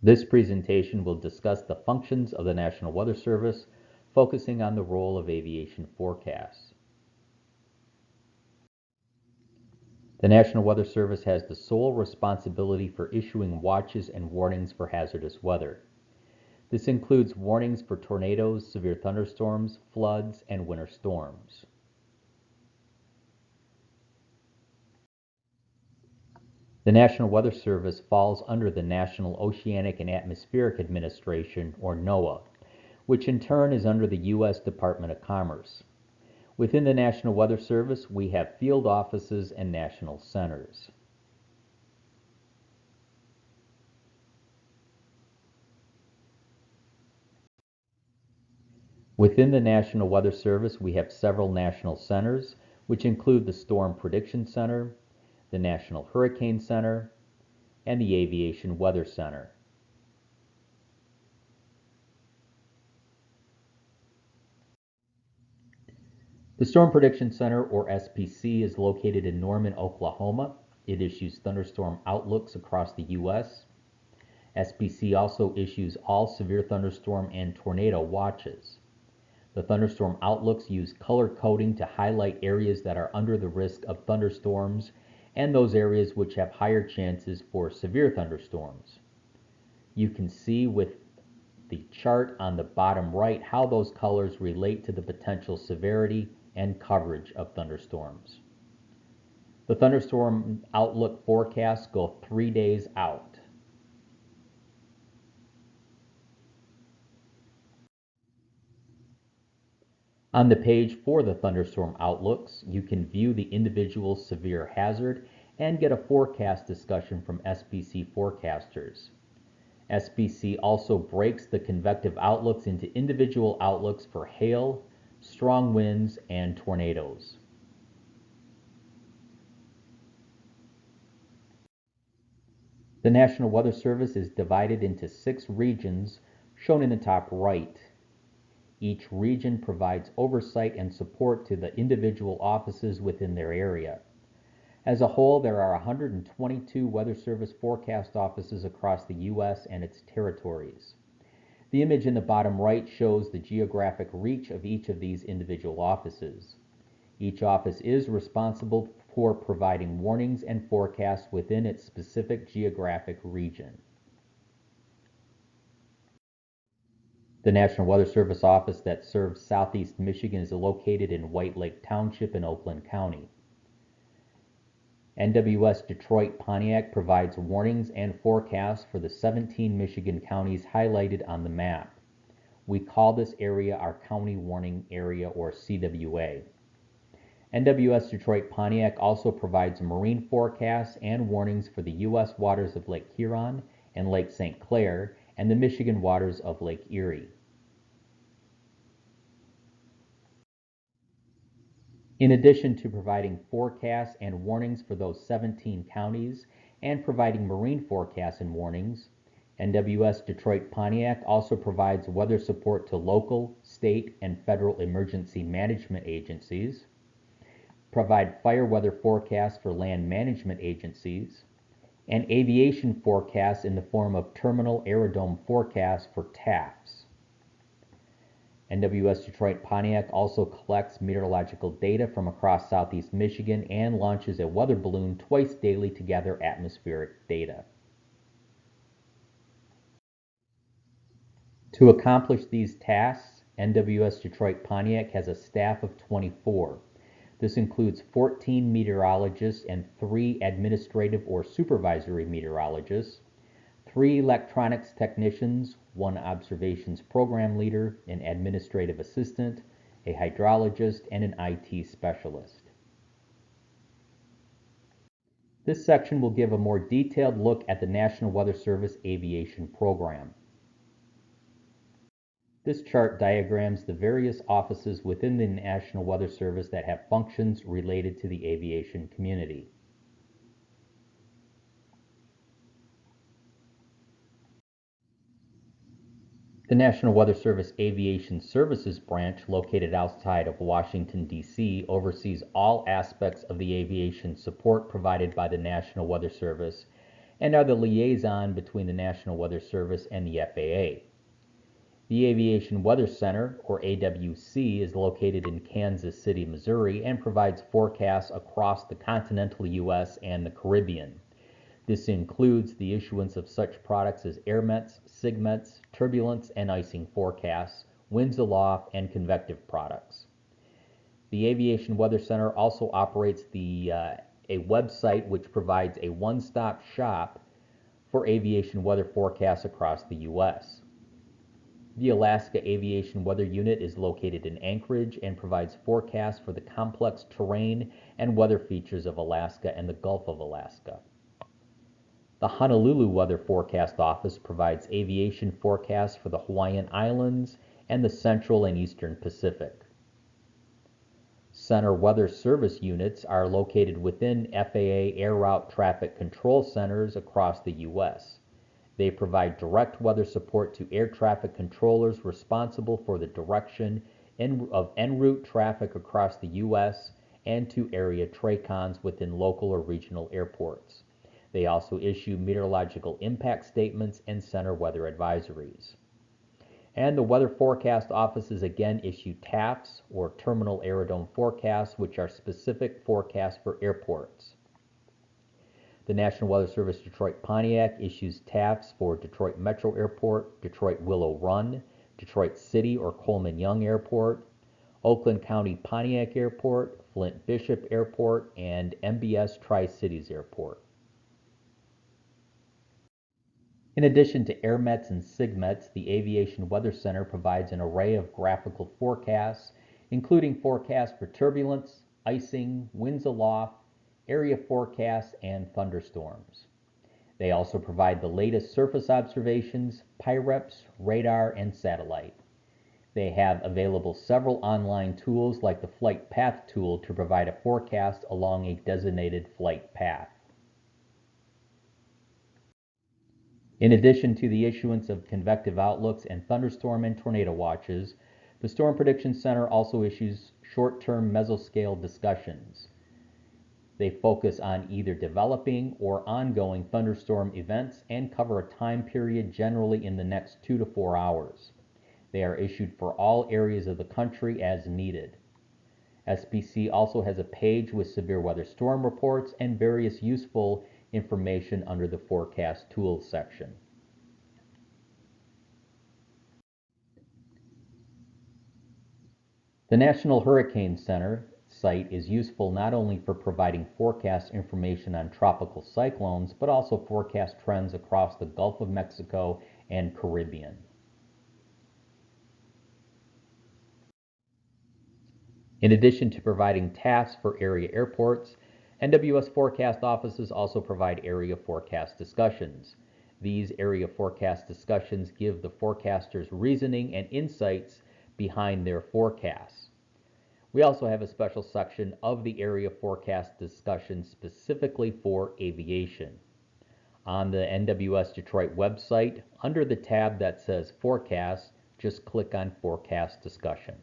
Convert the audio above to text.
This presentation will discuss the functions of the National Weather Service, focusing on the role of aviation forecasts. The National Weather Service has the sole responsibility for issuing watches and warnings for hazardous weather. This includes warnings for tornadoes, severe thunderstorms, floods, and winter storms. The National Weather Service falls under the National Oceanic and Atmospheric Administration, or NOAA, which in turn is under the U.S. Department of Commerce. Within the National Weather Service, we have field offices and national centers. Within the National Weather Service, we have several national centers, which include the Storm Prediction Center, the National Hurricane Center, and the Aviation Weather Center. The Storm Prediction Center, or SPC, is located in Norman, Oklahoma. It issues thunderstorm outlooks across the U.S. SPC also issues all severe thunderstorm and tornado watches. The thunderstorm outlooks use color coding to highlight areas that are under the risk of thunderstorms and those areas which have higher chances for severe thunderstorms. You can see with the chart on the bottom right how those colors relate to the potential severity and coverage of thunderstorms. The thunderstorm outlook forecasts go 3 days out. On the page for the thunderstorm outlooks, you can view the individual severe hazard and get a forecast discussion from SPC forecasters. SPC also breaks the convective outlooks into individual outlooks for hail, strong winds, and tornadoes. The National Weather Service is divided into 6 regions, shown in the top right. Each region provides oversight and support to the individual offices within their area. As a whole, there are 122 Weather Service forecast offices across the U.S. and its territories. The image in the bottom right shows the geographic reach of each of these individual offices. Each office is responsible for providing warnings and forecasts within its specific geographic region. The National Weather Service office that serves southeast Michigan is located in White Lake Township in Oakland County. NWS Detroit Pontiac provides warnings and forecasts for the 17 Michigan counties highlighted on the map. We call this area our County Warning Area, or CWA. NWS Detroit Pontiac also provides marine forecasts and warnings for the U.S. waters of Lake Huron and Lake St. Clair and the Michigan waters of Lake Erie. In addition to providing forecasts and warnings for those 17 counties and providing marine forecasts and warnings, NWS Detroit Pontiac also provides weather support to local, state, and federal emergency management agencies, provide fire weather forecasts for land management agencies, and aviation forecasts in the form of terminal aerodrome forecasts for TAFs. NWS Detroit Pontiac also collects meteorological data from across southeast Michigan and launches a weather balloon twice daily to gather atmospheric data. To accomplish these tasks, NWS Detroit Pontiac has a staff of 24. This includes 14 meteorologists and 3 administrative or supervisory meteorologists, 3 electronics technicians, 1 observations program leader, an administrative assistant, a hydrologist, and an IT specialist. This section will give a more detailed look at the National Weather Service aviation program. This chart diagrams the various offices within the National Weather Service that have functions related to the aviation community. The National Weather Service Aviation Services Branch, located outside of Washington, D.C., oversees all aspects of the aviation support provided by the National Weather Service and are the liaison between the National Weather Service and the FAA. The Aviation Weather Center, or AWC, is located in Kansas City, Missouri, and provides forecasts across the continental U.S. and the Caribbean. This includes the issuance of such products as airmets, sigmets, turbulence and icing forecasts, winds aloft, and convective products. The Aviation Weather Center also operates a website which provides a one-stop shop for aviation weather forecasts across the U.S. The Alaska Aviation Weather Unit is located in Anchorage and provides forecasts for the complex terrain and weather features of Alaska and the Gulf of Alaska. The Honolulu Weather Forecast Office provides aviation forecasts for the Hawaiian Islands and the Central and Eastern Pacific. Center Weather Service units are located within FAA Air Route Traffic Control Centers across the U.S. They provide direct weather support to air traffic controllers responsible for the direction of en route traffic across the U.S. and to area TRACONs within local or regional airports. They also issue meteorological impact statements and center weather advisories. And the Weather Forecast Offices again issue TAFs, or Terminal Aerodrome Forecasts, which are specific forecasts for airports. The National Weather Service Detroit Pontiac issues TAFs for Detroit Metro Airport, Detroit Willow Run, Detroit City or Coleman Young Airport, Oakland County Pontiac Airport, Flint Bishop Airport, and MBS Tri-Cities Airport. In addition to airmets and sigmets, the Aviation Weather Center provides an array of graphical forecasts, including forecasts for turbulence, icing, winds aloft, area forecasts, and thunderstorms. They also provide the latest surface observations, PIREPs, radar, and satellite. They have available several online tools like the Flight Path tool to provide a forecast along a designated flight path. In addition to the issuance of convective outlooks and thunderstorm and tornado watches, the Storm Prediction Center also issues short-term mesoscale discussions. They focus on either developing or ongoing thunderstorm events and cover a time period generally in the next 2 to 4 hours. They are issued for all areas of the country as needed. SPC also has a page with severe weather storm reports and various useful information under the Forecast Tools section. The National Hurricane Center site is useful not only for providing forecast information on tropical cyclones, but also forecast trends across the Gulf of Mexico and Caribbean. In addition to providing TAFs for area airports, NWS forecast offices also provide area forecast discussions. These area forecast discussions give the forecasters reasoning and insights behind their forecasts. We also have a special section of the area forecast discussion specifically for aviation. On the NWS Detroit website, under the tab that says Forecast, just click on Forecast Discussion.